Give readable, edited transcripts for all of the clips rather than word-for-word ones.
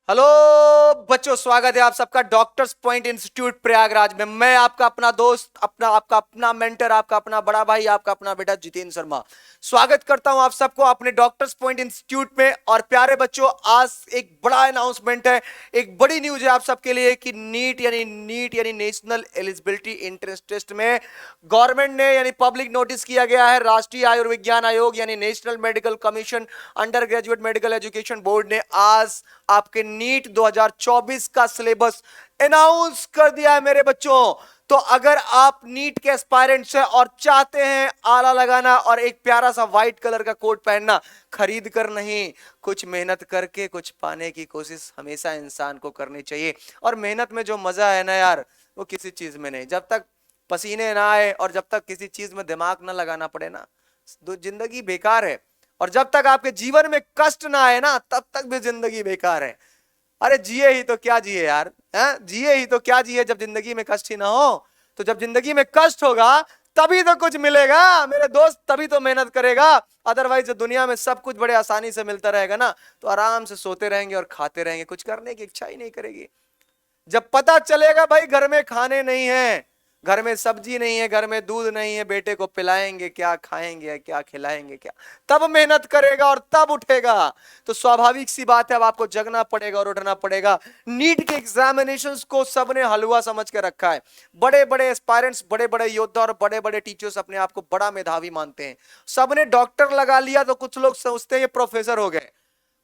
Hello बच्चों, स्वागत है आप सबका डॉक्टर्स पॉइंट इंस्टीट्यूट प्रयागराज में। मैं आपका अपना दोस्त, आपका अपना मेंटर, आपका अपना बड़ा भाई, आपका अपना बेटा जितेंद्र शर्मा स्वागत करता हूं आप सबको अपने डॉक्टर्स पॉइंट इंस्टीट्यूट में। और प्यारे बच्चों, आज एक बड़ा अनाउंसमेंट है, एक बड़ी न्यूज है आप सबके लिए कि नीट यानी नेशनल एलिजिबिलिटी एंट्रेंस टेस्ट में गवर्नमेंट ने यानी पब्लिक नोटिस किया गया है। राष्ट्रीय आयुर्विज्ञान आयोग यानी national medical commission, under graduate medical education board ने आज आपके नीट 2024 का सिलेबस अनाउंस कर दिया है मेरे बच्चों। तो अगर आप नीट के एस्पायरेंट्स हैं और चाहते हैं आला लगाना और एक प्यारा सा व्हाइट कलर का कोट पहनना, खरीद कर नहीं, कुछ मेहनत करके कुछ पाने की कोशिश हमेशा इंसान को करनी चाहिए। और मेहनत में जो मजा है ना यार, वो किसी चीज में नहीं। जब तक पसीने ना आए और जब तक किसी चीज में दिमाग ना लगाना पड़े ना, जिंदगी बेकार है। और जब तक आपके जीवन में कष्ट ना आए ना, तब तक भी जिंदगी बेकार है। अरे जिए ही तो क्या जिए यार, हैं? जिए ही तो क्या जिए जब जिंदगी में कष्ट ही ना हो। तो जब जिंदगी में कष्ट होगा तभी तो कुछ मिलेगा मेरे दोस्त, तभी तो मेहनत करेगा। अदरवाइज दुनिया में सब कुछ बड़े आसानी से मिलता रहेगा ना, तो आराम से सोते रहेंगे और खाते रहेंगे, कुछ करने की इच्छा ही नहीं करेगी। जब पता चलेगा भाई घर में खाने नहीं है, घर में सब्जी नहीं है, घर में दूध नहीं है, बेटे को पिलाएंगे क्या, खाएंगे क्या, खिलाएंगे क्या, तब मेहनत करेगा और तब उठेगा। तो स्वाभाविक सी बात है, अब आपको जगना पड़ेगा और उठना पड़ेगा। नीट के एग्जामिनेशंस को सबने हलवा समझ के रखा है। बड़े बड़े एस्पायरेंट्स, बड़े बड़े योद्धा और बड़े बड़े टीचर्स अपने आप को बड़ा मेधावी मानते हैं। सबने डॉक्टर लगा लिया तो कुछ लोग सोचते हैं ये प्रोफेसर हो गए।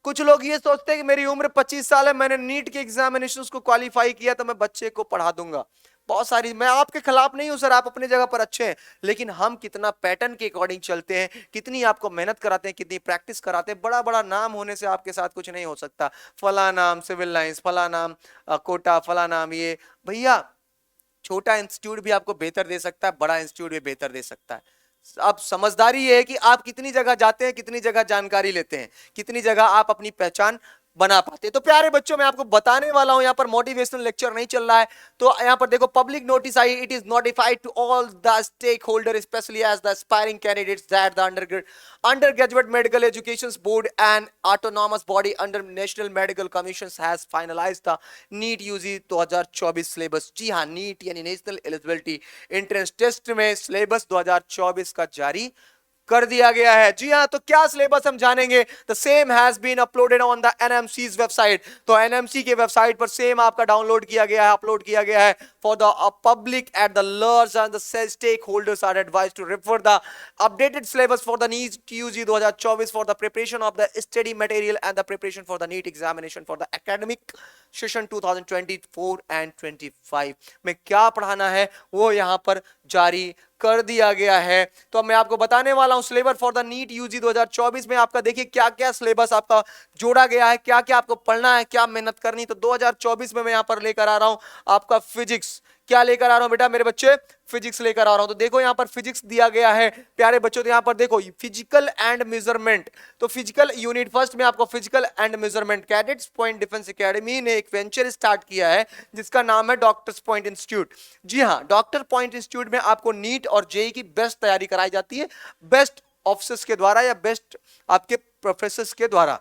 कुछ लोग ये सोचते हैं कि मेरी उम्र 25 साल है, मैंने नीट के एग्जामिनेशंस को क्वालिफाई किया तो मैं बच्चे को पढ़ा दूंगा। बहुत सारी, मैं आपके खिलाफ नहीं हूं सर, आप अपनी जगह पर अच्छे हैं, लेकिन हम कितना पैटर्न के अकॉर्डिंग चलते हैं, कितनी आपको मेहनत कराते हैं, कितनी प्रैक्टिस कराते हैं। बड़ा बड़ा नाम होने से आपके साथ कुछ नहीं हो सकता। फला नाम सिविल लाइंस, फला नाम कोटा, फला नाम ये। भैया, छोटा इंस्टीट्यूट भी आपको बेहतर दे सकता है, बड़ा इंस्टीट्यूट भी बेहतर दे सकता है। अब समझदारी ये है कि आप कितनी जगह जाते हैं, कितनी जगह जानकारी लेते हैं, कितनी जगह आप अपनी पहचान बना पाते हैं। तो प्यारे बच्चों, मैं आपको बताने वाला हूं, यहाँ पर मोटिवेशनल लेक्चर नहीं चल रहा है। तो यहाँ पर देखो, पब्लिक नोटिस आई, it is notified to all the stakeholder specially as the aspiring candidates that the undergraduate medical education board and autonomous body under national medical commission has finalized the NEET UG 2024 syllabus. जी हाँ, NEET यानी national eligibility entrance test में syllabus 2024 का जारी कर दिया गया है। जी हाँ, तो क्या सिलेबस हम जानेंगे। The same has been uploaded on the NMC's website. तो एनएमसी के वेबसाइट पर सेम आपका डाउनलोड किया गया है, अपलोड किया गया है। For the public at the large and the stakeholders are advised to refer the updated syllabus for the NEET UG 2024 for the preparation of the study material and the preparation for the NEET examination for the academic session 2024 and 25 में क्या पढ़ाना है वो यहाँ पर जारी कर दिया गया है। तो मैं आपको बताने वाला हूं syllabus for the NEET UG 2024 में आपका देखिए क्या क्या सिलेबस आपका जोड़ा गया है, क्या क्या आपको पढ़ना है, क्या मेहनत करनी। तो 2024 में मैं यहां पर लेकर आ रहा हूं आपका फिजिक्स। क्या लेकर आ रहा हूं बेटा मेरे बच्चे? फिजिक्स लेकर आ रहा हूं। तो देखो यहां पर फिजिक्स दिया गया है प्यारे बच्चों। तो यहां पर देखो फिजिकल एंड मेजरमेंट। तो फिजिकल यूनिट फर्स्ट में आपको physical and measurement, cadets point defence academy ने एक वेंचर स्टार्ट किया है जिसका नाम है डॉक्टर्स पॉइंट इंस्टीट्यूट। जी हाँ, डॉक्टर पॉइंट इंस्टीट्यूट में आपको नीट और जेई की बेस्ट तैयारी कराई जाती है, बेस्ट ऑफिसर्स के द्वारा या बेस्ट आपके प्रोफेसर्स के द्वारा।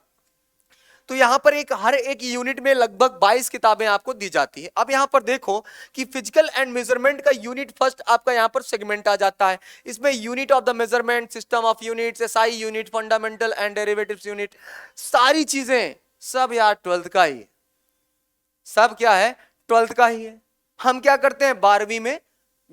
तो यहां पर हर एक यूनिट में लगभग 22 किताबें आपको दी जाती है। अब यहां पर देखो कि फिजिकल एंड मेजरमेंट का यूनिट फर्स्ट आपका यहां पर सेगमेंट आ जाता है। इसमें unit of the measurement, system of units, SI unit, fundamental and derivatives unit, सारी चीजें सब यार 12th का ही, सब क्या है 12th का ही है। हम क्या करते हैं 12वीं में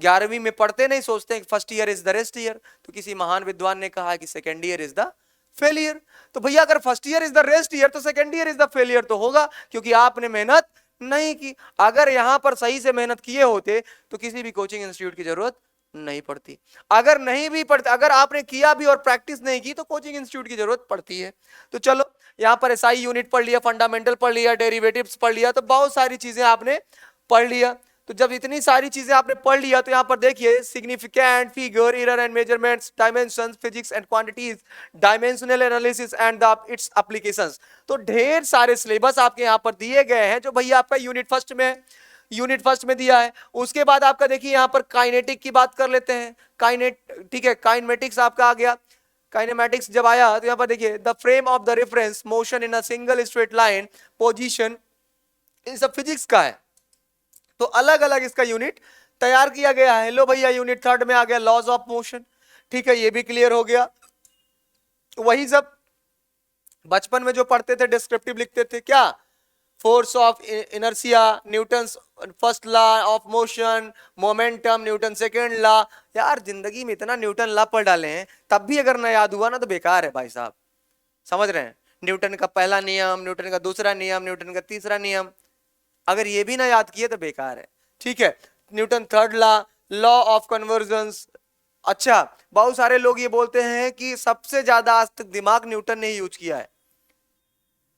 11वीं में पढ़ते नहीं, सोचते हैं first year is the rest year. तो किसी महान विद्वान ने कहा कि second year is the failure. तो भैया अगर first year is the rest year तो second year is the failure तो होगा, क्योंकि आपने मेहनत नहीं की। अगर यहां पर सही से मेहनत किए होते तो किसी भी कोचिंग इंस्टीट्यूट की जरूरत नहीं पड़ती। अगर नहीं भी पड़ती, अगर आपने किया भी और प्रैक्टिस नहीं की तो कोचिंग इंस्टीट्यूट की जरूरत पड़ती है। तो चलो यहां पर एसआई यूनिट पढ़ लिया, फंडामेंटल पढ़ लिया, डेरिवेटिव्स पढ़ लिया, तो बहुत सारी चीजें आपने पढ़ लिया। तो जब इतनी सारी चीजें आपने पढ़ लिया तो यहां पर देखिए significant, figure, error and measurements, dimensions, physics and quantities, dimensional analysis and the it's applications. तो ढेर सारे सिलेबस आपके यहां पर दिए गए हैं जो भैया आपका यूनिट फर्स्ट में दिया है। उसके बाद आपका देखिए यहां पर काइनेटिक की बात कर लेते हैं। ठीक है, काइनेमेटिक्स आपका आ गया। काइनेमेटिक्स जब आया तो यहां पर देखिए the frame of the reference motion in a single straight line position ये सब फिजिक्स का है। तो अलग अलग इसका यूनिट तैयार किया गया है। लो भैया यूनिट थर्ड में आ गया लॉज ऑफ मोशन। ठीक है, ये भी क्लियर हो गया। वही सब बचपन में जो पढ़ते थे डिस्क्रिप्टिव लिखते थे, क्या force of inertia, Newton first law of motion, momentum, Newton second law. यार जिंदगी में इतना न्यूटन लॉ पढ़ डाले हैं, तब भी अगर ना याद हुआ ना तो बेकार है भाई साहब। समझ रहे हैं? न्यूटन का पहला नियम, न्यूटन का दूसरा नियम, न्यूटन का तीसरा नियम, अगर ये भी ना याद किए तो बेकार है। ठीक है, Newton third law, law of convergence. अच्छा, बहुत सारे लोग ये बोलते हैं कि सबसे ज्यादा आज तक दिमाग न्यूटन ने ही यूज किया है।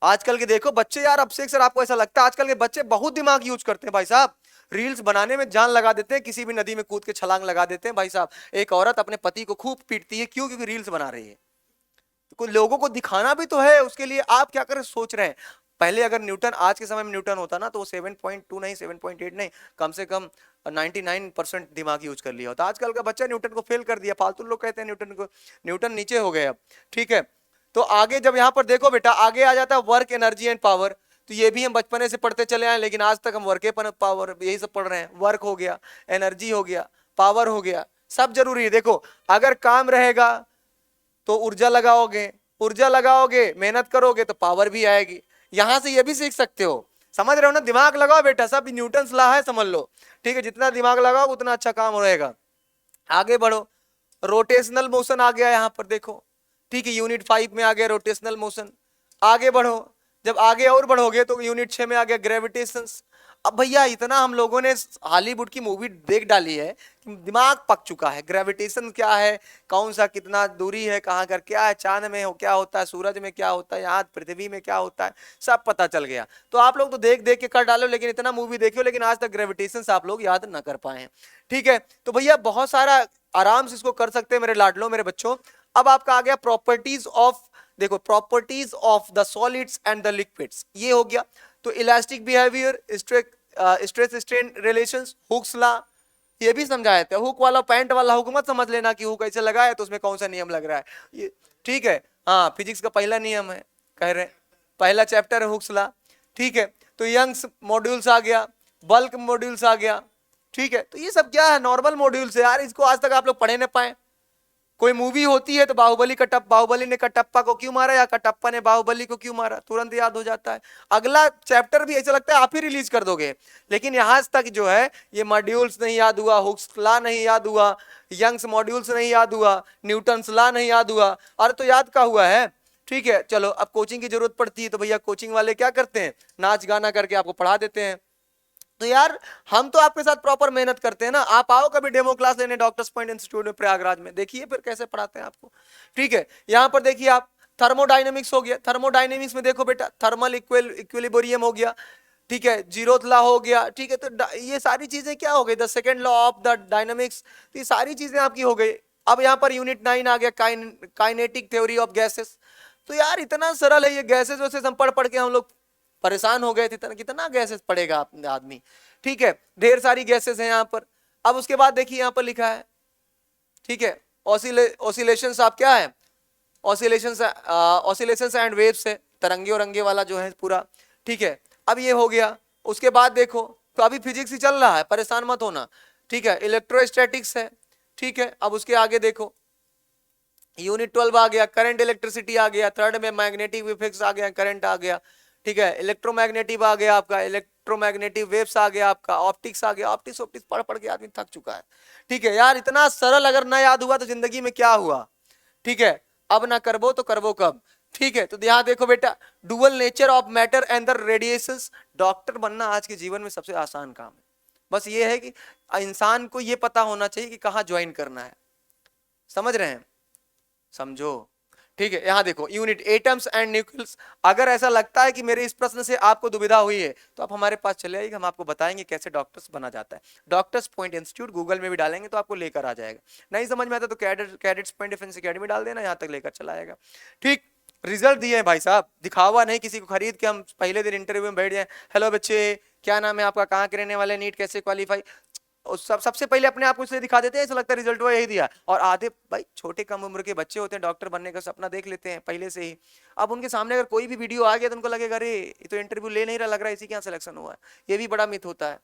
आजकल के देखो बच्चे यार, अभिषेक सर आपको ऐसा लगता है आजकल के बच्चे बहुत दिमाग यूज करते हैं भाई साहब। रील्स बनाने में जान लगा देते हैं, किसी भी नदी में कूद के छलांग लगा देते हैं भाई साहब। एक औरत अपने पति को खूब पीटती है, क्यों? क्योंकि रील्स बना रही है। कुछ लोगों को दिखाना भी तो है, उसके लिए आप क्या कर सोच रहे हैं? पहले अगर न्यूटन आज के समय में न्यूटन होता ना तो वो 7.2 नहीं 7.8 नहीं, कम से कम 99% दिमाग यूज कर लिया होता। आजकल का बच्चा न्यूटन को फेल कर दिया। फालतू लोग कहते हैं न्यूटन को, न्यूटन नीचे हो गए अब। ठीक है, तो आगे जब यहां पर देखो बेटा, आगे आ जाता है वर्क, एनर्जी एंड पावर। तो ये भी हम बचपने से पढ़ते चले आए, लेकिन आज तक हम वर्क पावर यही सब पढ़ रहे हैं। वर्क हो गया, एनर्जी हो गया, पावर हो गया, सब जरूरी है। देखो अगर काम रहेगा तो ऊर्जा लगाओगे, ऊर्जा लगाओगे मेहनत करोगे तो पावर भी आएगी। यहां से ये भी सीख सकते हो। समझ रहे हो ना? दिमाग लगाओ बेटा, सब न्यूटन लॉ है, समझ लो। ठीक है, जितना दिमाग लगाओ उतना अच्छा काम रहेगा। आगे बढ़ो, रोटेशनल मोशन आ गया यहां पर देखो। ठीक है, यूनिट 5 में आ गया रोटेशनल मोशन। आगे बढ़ो, जब आगे और बढ़ोगे तो यूनिट 6 में आ गया ग्रेविटेशन। अब भैया इतना हम लोगों ने हॉलीवुड की मूवी देख डाली है, दिमाग पक चुका है। ग्रेविटेशन क्या है, कौन सा कितना दूरी है, कहाँ कर क्या है, चांद में हो क्या होता है, सूरज में क्या होता है, यहाँ पृथ्वी में क्या होता है, सब पता चल गया। तो आप लोग तो देख देख के कर डालो, लेकिन इतना मूवी देखियो, लेकिन आज तक ग्रेविटेशन आप लोग याद ना कर पाए हैं। ठीक है, तो भैया बहुत सारा आराम से इसको कर सकते हैं मेरे लाडलो, मेरे बच्चों। अब आपका आ गया प्रॉपर्टीज ऑफ, देखो properties of the solids and the liquids, ये हो गया। तो elastic behaviour, stress strain relations, Hooke's law, ये भी समझाया था। हुक वाला पैंट वाला हुक मत समझ लेना कि हुक ऐसे लगा है तो उसमें कौन सा नियम लग रहा है ये। ठीक है, हाँ फिजिक्स का पहला नियम है, कह रहे पहला चैप्टर है हुक्स लॉ। ठीक है, तो यंग्स मॉड्यूल्स आ गया, बल्क मॉड्यूल्स आ गया। ठीक है, तो ये सब क्या है, नॉर्मल मॉड्यूल्स है यार, इसको आज तक आप लोग पढ़े ना पाए। कोई मूवी होती है तो बाहुबली ने कटप्पा को क्यों मारा या कटप्पा ने बाहुबली को क्यों मारा, तुरंत याद हो जाता है। अगला चैप्टर भी ऐसा लगता है आप ही रिलीज कर दोगे, लेकिन यहां तक जो है ये मॉड्यूल्स नहीं याद हुआ, हुक्स लॉ नहीं याद हुआ, यंग्स मॉड्यूल्स नहीं याद हुआ, न्यूटन्स लॉ नहीं याद हुआ, अरे तो याद का हुआ है। ठीक है, चलो अब कोचिंग की जरूरत पड़ती है तो भैया कोचिंग वाले क्या करते हैं, नाच गाना करके आपको पढ़ा देते हैं। तो यार हम तो आपके साथ प्रॉपर मेहनत करते हैं ना। आप आओ कभी डेमो क्लास लेने डॉक्टर्स पॉइंट इंस्टीट्यूट में प्रयागराज में, देखिए फिर कैसे पढ़ाते हैं आपको। ठीक है, यहां पर देखिए आप, थर्मोडायनेमिक्स हो गया। थर्मोडायनेमिक्स में देखो बेटा, थर्मल इक्विलिब्रियम हो गया। ठीक है, जीरोथ लॉ हो गया। ठीक है, तो ये सारी चीजें क्या हो गई, the second law of the dynamics, ये सारी चीजें आपकी हो गई। अब यहाँ पर यूनिट 9 आ गया, काइनेटिक थ्योरी ऑफ गैसेस। तो यार इतना सरल है ये, गैसेस वैसे हम पढ़ पढ़ के हम लोग परेशान हो गए थे, कितना गैसेस पढ़ेगा आदमी। ठीक है, ढेर सारी गैसेस हैं यहाँ पर। अब उसके बाद देखिए यहाँ पर लिखा है, ठीक है, ऑसिलेशंस आप क्या है, ऑसिलेशंस एंड वेव्स है, तरंगे और रंगे वाला जो है पूरा। ठीक है, अब ये हो गया। उसके बाद देखो, तो अभी फिजिक्स ही चल रहा है, परेशान मत होना। ठीक है, इलेक्ट्रोस्टैटिक्स है। ठीक है, अब उसके आगे देखो, यूनिट 12 आ गया, करंट इलेक्ट्रिसिटी आ गया, थर्ड में मैग्नेटिक इफेक्ट्स आ गया, करंट आ गया। ठीक है, इलेक्ट्रोमैग्नेटिव आ गया आपका, इलेक्ट्रोमैग्नेटिव वेव्स आ गया आपका, ऑप्टिक्स आ गया। ऑप्टिक्स पढ़ पढ़ के आदमी थक चुका है। ठीक है यार, इतना सरल अगर ना याद हुआ तो जिंदगी में क्या हुआ। ठीक है, अब ना करबो तो करबो कब। ठीक है, तो यहाँ देखो बेटा, dual nature of matter and the radiations. Doctor बनना आज के जीवन में सबसे आसान काम है। बस ये है कि इंसान को ये पता होना चाहिए कि कहाँ ज्वाइन करना है। समझ रहे हैं? समझो। ठीक है, यहां देखो यूनिट एटम्स एंड न्यूक्लियस। अगर ऐसा लगता है कि मेरे इस प्रश्न से आपको दुविधा हुई है तो आप हमारे पास चले आइए, हम आपको बताएंगे कैसे डॉक्टर्स बना जाता है। डॉक्टर्स पॉइंट इंस्टीट्यूट गूगल में भी डालेंगे तो आपको लेकर आ जाएगा। नहीं समझ में आता तो कैडेट्स पॉइंट डिफेंस एकेडमी डाल देना, यहाँ तक लेकर चला आएगा। ठीक, रिजल्ट दिए हैं भाई साहब, दिखावा नहीं किसी को खरीद के हम पहले दिन इंटरव्यू में बैठ जाए, हेलो बच्चे क्या नाम है आपका, कहाँ के रहने वाले, नीट कैसे क्वालिफाई। सबसे पहले अपने आप को इसलिए दिखा देते हैं, ऐसा लगता है रिजल्ट वो यही दिया, और आधे भाई छोटे कम उम्र के बच्चे होते हैं, डॉक्टर बनने का सपना देख लेते हैं पहले से ही। अब उनके सामने अगर कोई भी वीडियो आ गया तो उनको लगेगा अरे ये तो इंटरव्यू ले नहीं रहा, लग रहा है इसी के यहाँ सिलेक्शन हुआ है। ये भी बड़ा मिथ होता है,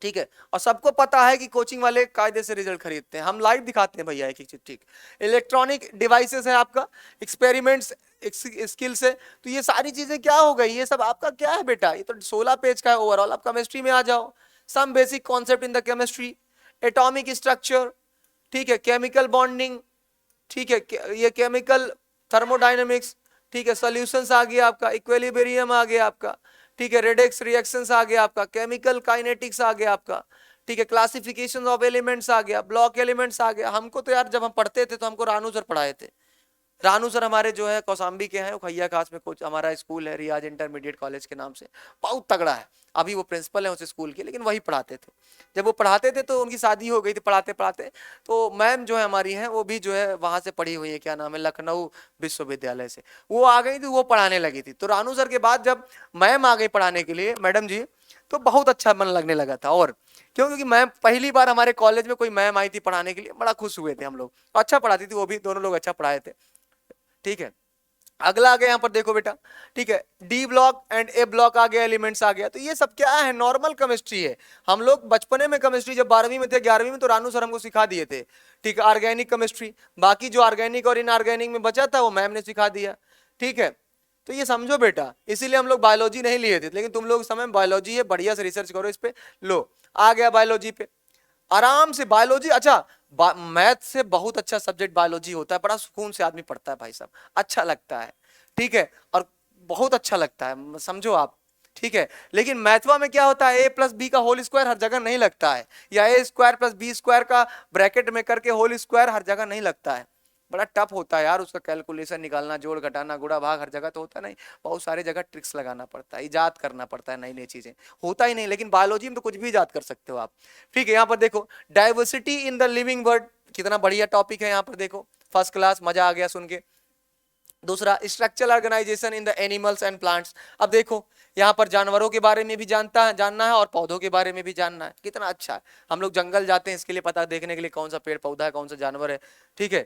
ठीक है। और सबको पता है कि कोचिंग वाले कायदे से रिजल्ट खरीदते हैं, हम लाइव दिखाते हैं भैया एक एक चीज, ठीक। इलेक्ट्रॉनिक डिवाइसेस है आपका, एक्सपेरिमेंट्स, स्किल्स है, तो ये सारी चीजें क्या हो गई, ये सब आपका क्या है बेटा, ये तो 16 पेज का है ओवरऑल। आप केमिस्ट्री में आ जाओ, some basic concept in the chemistry, atomic structure, ठीक है, केमिकल बॉन्डिंग, ठीक है, ये केमिकल थर्मोडायनेमिक्स, ठीक है, सॉल्यूशंस आ गया आपका, इक्विलिब्रियम आ गया आपका, ठीक है, रेडेक्स रिएक्शंस आ गया आपका, केमिकल काइनेटिक्स आ गया आपका, ठीक है, क्लासिफिकेशन ऑफ एलिमेंट्स आ गया, ब्लॉक एलिमेंट्स आ गया। हमको तो यार जब हम पढ़ते थे तो हमको रानू सर पढ़ाए थे। रानू सर हमारे जो है कौसाम्बी के हैं, वो खैया खास में कुछ हमारा स्कूल है रियाज इंटरमीडिएट कॉलेज के नाम से, बहुत तगड़ा है, अभी वो प्रिंसिपल है उस स्कूल के, लेकिन वही पढ़ाते थे। जब वो पढ़ाते थे तो उनकी शादी हो गई थी पढ़ाते पढ़ाते, तो मैम जो है हमारी हैं वो भी जो है वहां से पढ़ी हुई है, क्या नाम है, लखनऊ विश्वविद्यालय से वो आ गई थी, वो पढ़ाने लगी थी। तो रानू सर के बाद जब मैम आ गई पढ़ाने के लिए, मैडम जी, तो बहुत अच्छा मन लगने लगा था। और क्यों, क्योंकि मैम पहली बार हमारे कॉलेज में कोई मैम आई थी पढ़ाने के लिए, बड़ा खुश हुए थे हम लोग, अच्छा पढ़ाती थी वो भी, दोनों लोग अच्छा पढ़ाए थे, ठीक है। अगला आ गया यहाँ पर देखो बेटा, ठीक है, D block and A block आ गया, एलिमेंट्स आ गया। तो ये सब क्या है, नॉर्मल केमिस्ट्री है। हम लोग बचपने में केमिस्ट्री जब 12वीं में थे, 11वीं में, तो रानू सर हमको सिखा दिए थे, ठीक है, ऑर्गेनिक केमिस्ट्री। बाकी जो ऑर्गेनिक और इनऑर्गेनिक में बचा था वो मैम ने सिखा दिया, ठीक है। तो ये समझो बेटा, इसीलिए हम लोग बायोलॉजी नहीं लिए थे, लेकिन तुम लोग समय बायोलॉजी है, बढ़िया से रिसर्च करो इस पे। लो आ गया बायोलॉजी पे, आराम से बायोलॉजी। अच्छा, मैथ से बहुत अच्छा सब्जेक्ट बायोलॉजी होता है, बड़ा सुकून से आदमी पढ़ता है भाई साहब, अच्छा लगता है, ठीक है, और बहुत अच्छा लगता है, समझो आप, ठीक है। लेकिन मैथवा में क्या होता है, ए प्लस बी का होल स्क्वायर हर जगह नहीं लगता है, या ए स्क्वायर प्लस बी स्क्वायर का ब्रैकेट में करके होल स्क्वायर हर जगह नहीं लगता है, बड़ा टफ होता है यार उसका कैलकुलेशन निकालना, जोड़ घटाना गुणा भाग हर जगह तो होता नहीं, बहुत सारी जगह ट्रिक्स लगाना पड़ता है, इजाद करना पड़ता है, नई नई चीजें होता ही नहीं। लेकिन बायोलॉजी में तो कुछ भी इजाद कर सकते हो आप, ठीक है। यहाँ पर देखो, diversity in the living world, कितना बढ़िया टॉपिक है, यहाँ पर देखो, फर्स्ट क्लास, मजा आ गया सुन के। दूसरा, structural organization in the animals and plants. अब देखो यहाँ पर जानवरों के बारे में भी जानना है और पौधों के बारे में भी जानना है, कितना अच्छा है। हम लोग जंगल जाते हैं इसके लिए पता देखने के लिए कौन सा पेड़ पौधा है, कौन सा जानवर है, ठीक है।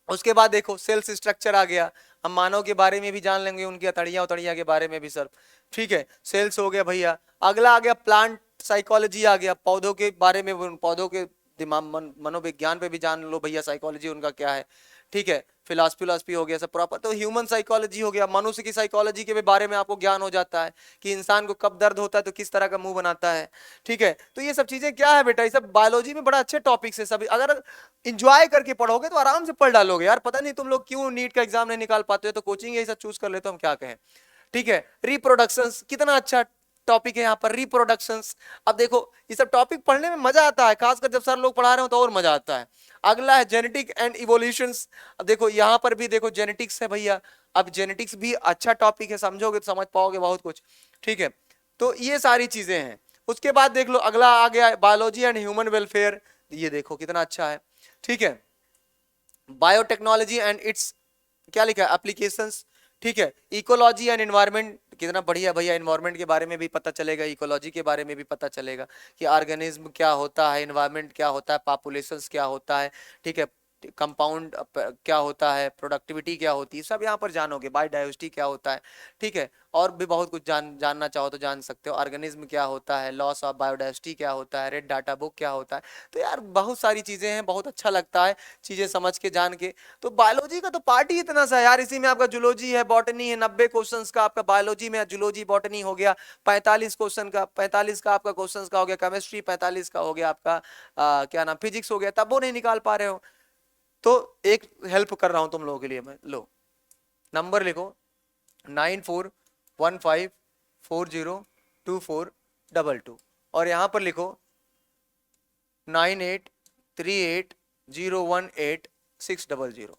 उसके बाद देखो सेल्स स्ट्रक्चर आ गया, हम मानव के बारे में भी जान लेंगे, उनकी अतड़ियां उतड़ियां के बारे में भी सर, ठीक है, सेल्स हो गया भैया। अगला आ गया प्लांट साइकोलॉजी आ गया, पौधों के बारे में, पौधों के दिमाग मनोविज्ञान पे भी जान लो भैया, साइकोलॉजी उनका क्या है, ठीक है। फिलॉसफी हो गया सब प्रॉपर। तो ह्यूमन साइकोलॉजी हो गया, मनुष्य की साइकोलॉजी के बारे में आपको ज्ञान हो जाता है कि इंसान को कब दर्द होता है तो किस तरह का मुंह बनाता है, ठीक है। तो ये सब चीजें क्या है बेटा, ये सब बायोलॉजी में बड़ा अच्छे टॉपिक्स है सब, अगर इंजॉय करके पढ़ोगे तो आराम से पढ़ डालोगे यार। पता नहीं तुम लोग क्यों नीट का एग्जाम नहीं निकाल पाते हो, तो कोचिंग यही सब चूज कर लेते हो, हम क्या कहें, ठीक है। रिप्रोडक्शन कितना अच्छा टॉपिक है यहाँ पर, रिप्रोडक्शंस। अब देखो ये सब टॉपिक पढ़ने में मजा आता है, खासकर जब सर लोग पढ़ा रहे हो तो और मजा आता है। अगला है जेनेटिक एंड इवोल्यूशंस। अब देखो यहाँ पर भी देखो जेनेटिक्स है भैया, अब जेनेटिक्स भी अच्छा टॉपिक है, समझोगे तो समझ पाओगे बहुत कुछ, ठीक है। तो ये सारी चीजें हैं। उसके बाद देख लो अगला आ गया बायोलॉजी एंड ह्यूमन वेलफेयर, ये देखो कितना अच्छा है, ठीक है। बायोटेक्नोलॉजी एंड इट्स क्या लिखा है, एप्लीकेशंस, ठीक है। इकोलॉजी एंड एनवायरनमेंट, कितना बढ़िया भैया, एनवायरनमेंट के बारे में भी पता चलेगा, इकोलॉजी के बारे में भी पता चलेगा कि ऑर्गेनिज्म क्या होता है, एनवायरनमेंट क्या होता है, पॉपुलेशंस क्या होता है, ठीक है, कंपाउंड क्या होता है, प्रोडक्टिविटी क्या होती है, सब यहाँ पर जानोगे, बायोडाइवर्सिटी क्या होता है, ठीक है। और भी बहुत कुछ जानना चाहो तो जान सकते हो, ऑर्गेनिज्म क्या होता है, लॉस ऑफ बायोडाइवर्सिटी क्या होता है, रेड डाटा बुक क्या होता है। तो यार बहुत सारी चीजें हैं, बहुत अच्छा लगता है चीजें समझ के जान के। तो बायोलॉजी का तो पार्ट ही इतना सा यार, इसी में आपका जूलॉजी है, बॉटनी है, 90 क्वेश्चन का आपका बायोलॉजी में, जूलॉजी बॉटनी हो गया 45 क्वेश्चन का, 45 का आपका क्वेश्चन का हो गया केमिस्ट्री, 45 का हो गया आपका क्या नाम, फिजिक्स हो गया, तब वो नहीं निकाल पा रहे हो। तो एक हेल्प कर रहा हूं तुम लोगों के लिए मैं, लो नंबर लिखो 9415402422 और यहां पर लिखो 9838018600।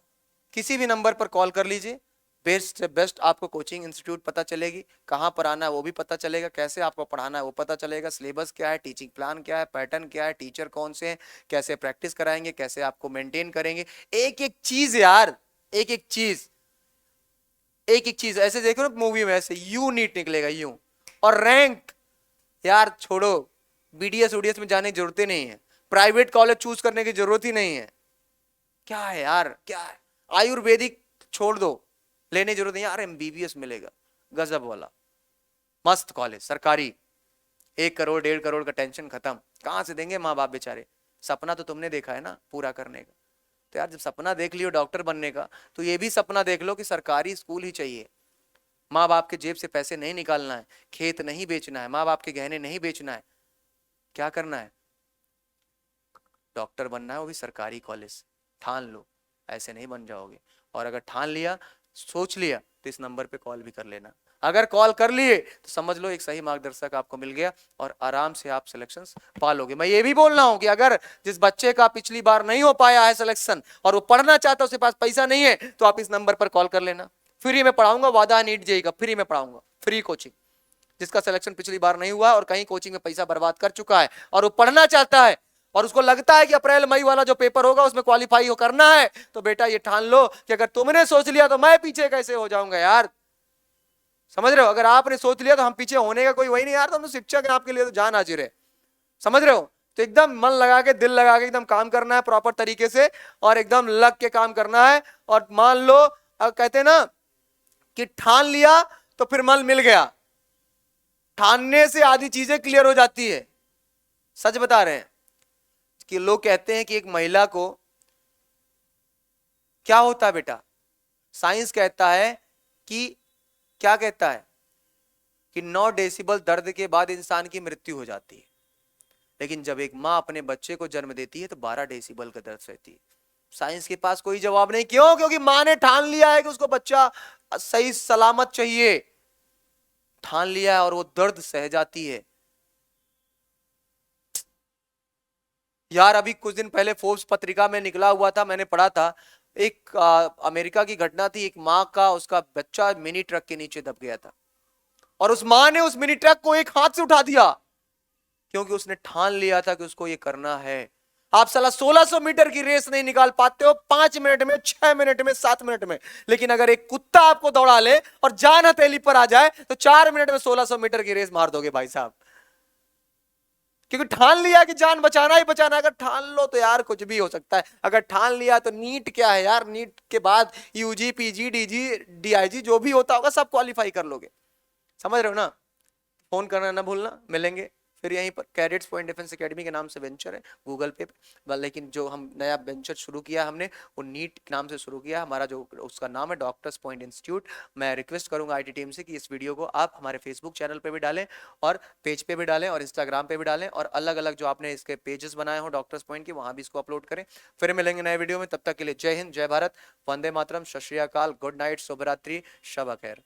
किसी भी नंबर पर कॉल कर लीजिए, बेस्ट से बेस्ट आपको कोचिंग इंस्टीट्यूट पता चलेगी, कहाँ पर आना है वो भी पता चलेगा, कैसे आपको पढ़ाना है वो पता चलेगा, सिलेबस क्या है, टीचिंग प्लान क्या है, पैटर्न क्या है, टीचर कौन से हैं, कैसे प्रैक्टिस कराएंगे, कैसे आपको मेंटेन करेंगे, एक एक चीज यार, एक एक चीज, एक एक चीज। ऐसे देखो ना मूवी में, ऐसे यू नीट निकलेगा, यू। और रैंक यार छोड़ो, बीडीएस ओडीएस में जाने की जरूरत ही नहीं है, प्राइवेट कॉलेज चूज करने की जरूरत ही नहीं है। क्या है यार, क्या है, आयुर्वेदिक छोड़ दो, लेने की जरूरत नहीं यार, एमबीबीएस मिलेगा गजब वाला, मस्त कॉलेज सरकारी, 1 करोड़ 1.5 करोड़ का टेंशन खत्म। कहां से देंगे माँ बाप बेचारे, सपना तो तुमने देखा है ना पूरा करने का। तो यार जब सपना देख लियो डॉक्टर बनने का, तो ये भी सपना देख लो कि सरकारी स्कूल ही चाहिए। माँ बाप के जेब से पैसे नहीं निकालना है, खेत नहीं बेचना है, माँ बाप के गहने नहीं बेचना है, क्या करना है, डॉक्टर बनना है, वो भी सरकारी कॉलेज। ठान लो, ऐसे नहीं बन जाओगे। और अगर ठान लिया, सोच लिया, तो इस नंबर पे कॉल भी कर लेना। अगर कॉल कर लिए तो समझ लो एक सही मार्गदर्शक आपको मिल गया और आराम से आप सिलेक्शंस पालोगे। मैं ये भी बोल रहा हूं कि अगर जिस बच्चे का पिछली बार नहीं हो पाया है सिलेक्शन और वो पढ़ना चाहता है, उसके पास पैसा नहीं है, तो आप इस नंबर पर कॉल कर लेना। फ्री में पढ़ाऊंगा, वादा नीट जेई का फ्री में पढ़ाऊंगा, फ्री कोचिंग। जिसका सिलेक्शन पिछली बार नहीं हुआ और कहीं कोचिंग में पैसा बर्बाद कर चुका है और वो पढ़ना चाहता है और उसको लगता है कि अप्रैल मई वाला जो पेपर होगा उसमें क्वालिफाई करना है, तो बेटा ये ठान लो कि अगर तुमने सोच लिया तो मैं पीछे कैसे हो जाऊंगा यार। समझ रहे हो, अगर आपने सोच लिया तो हम पीछे होने का कोई वही नहीं यार, तो हम तो शिक्षक हैं आपके लिए, तो जान हाजिर है। समझ रहे हो, तो एकदम मन लगा के, दिल लगा के एकदम काम करना है प्रॉपर तरीके से, और एकदम लग के काम करना है। और मान लो कहते हैं ना कि ठान लिया तो फिर मन मिल गया, ठानने से आधी चीजें क्लियर हो जाती है। सच बता रहे हैं कि लोग कहते हैं कि एक महिला को क्या होता है बेटा, साइंस कहता है कि, क्या कहता है कि 9 डेसिबल दर्द के बाद इंसान की मृत्यु हो जाती है, लेकिन जब एक मां अपने बच्चे को जन्म देती है तो 12 डेसिबल का दर्द सहती है। साइंस के पास कोई जवाब नहीं, क्यों? क्योंकि मां ने ठान लिया है कि उसको बच्चा सही सलामत चाहिए, ठान लिया है और वो दर्द सह जाती है। यार अभी कुछ दिन पहले फोर्ब्स पत्रिका में निकला हुआ था, मैंने पढ़ा था, एक अमेरिका की घटना थी, एक माँ का उसका बच्चा मिनी ट्रक के नीचे दब गया था और उस माँ ने उस मिनी ट्रक को एक हाथ से उठा दिया, क्योंकि उसने ठान लिया था कि उसको ये करना है। आप साला 1600 मीटर की रेस नहीं निकाल पाते हो 5 मिनट में, 6 मिनट में, 7 मिनट में, लेकिन अगर एक कुत्ता आपको दौड़ा ले और जान हथेली पर आ जाए तो 4 मिनट में 1600 मीटर की रेस मार दोगे भाई साहब, क्योंकि ठान लिया कि जान बचाना ही बचाना। अगर ठान लो तो यार कुछ भी हो सकता है। अगर ठान लिया तो नीट क्या है यार, नीट के बाद यूजी पीजी डीजी डीआईजी जो भी होता होगा सब क्वालिफाई कर लोगे। समझ रहे हो ना। फोन करना ना भूलना, मिलेंगे फिर यहीं पर। कैडेट्स पॉइंट डिफेंस एकेडमी के नाम से वेंचर है गूगल पे, लेकिन जो हम नया वेंचर शुरू किया हमने वो नीट के नाम से शुरू किया। हमारा जो उसका नाम है डॉक्टर्स पॉइंट इंस्टीट्यूट। मैं रिक्वेस्ट करूंगा आईटी टीम से कि इस वीडियो को आप हमारे फेसबुक चैनल पे भी डालें और पेज पे भी डालें और इंस्टाग्राम पे भी डालें, और अलग अलग जो आपने इसके पेजेस बनाए हो डॉक्टर्स पॉइंट के, वहां भी इसको अपलोड करें। फिर मिलेंगे नए वीडियो में, तब तक के लिए जय हिंद, जय भारत, वंदे मातरम, सत श्री अकाल, गुड नाइट, शुभ रात्रि, शब खैर।